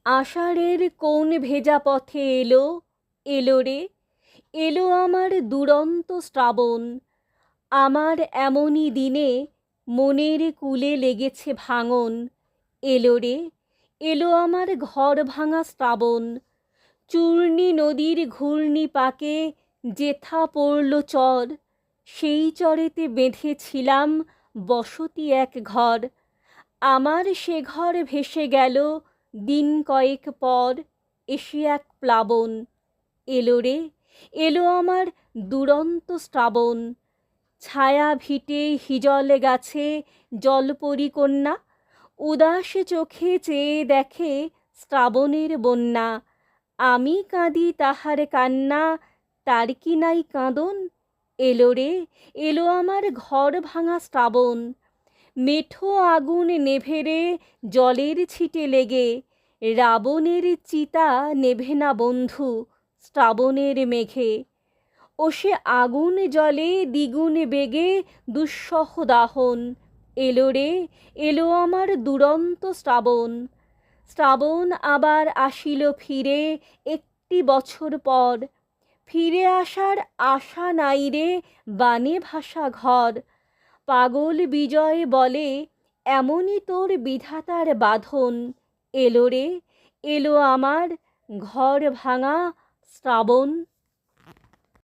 আষাঢ়ের কোন ভেজা পথে এলো, এলো রে, এলো আমার দুরন্ত শ্রাবণ। আমার এমনই দিনে মনের কূলে লেগেছে ভাঙন। এলো রে, এলো আমার ঘর ভাঙা শ্রাবণ। চূর্ণী নদীর ঘূর্ণি পাকে যেথা পড়ল চর, সেই চরেতে বেঁধেছিলাম বসতি এক ঘর। আমার সে ঘর ভেসে গেল দিন কয়েক পর, এসে এক প্লাবন। এলো রে, এলো আমার দুরন্ত শ্রাবণ। ছায়া ভিটে হিজল গাছে জলপরি কন্যা, উদাস চোখে চেয়ে দেখে শ্রাবণের বন্যা। আমি কাঁদি তাহার কান্না, তার কি নাই কাঁদন? এলো রে, এলো আমার ঘর ভাঙা শ্রাবণ। মেঠো আগুন নেভে রে জলের ছিটে লেগে, রাবণের চিতা নেভে না বন্ধু শ্রাবণের মেঘে। ও সে আগুন জলে দ্বিগুণ বেগে দুঃসহ দাহন। এলো রে, এলো আমার দুরন্ত শ্রাবণ। শ্রাবণ আবার আসিল ফিরে একটি বছর পর, ফিরে আসার আশা নাই রে বানে ভাসা ঘর। পাগল বিজয় বলে এমনই তোর বিধাতার বাঁধন। এলো রে, এলো আমার ঘর ভাঙা শ্রাবণ।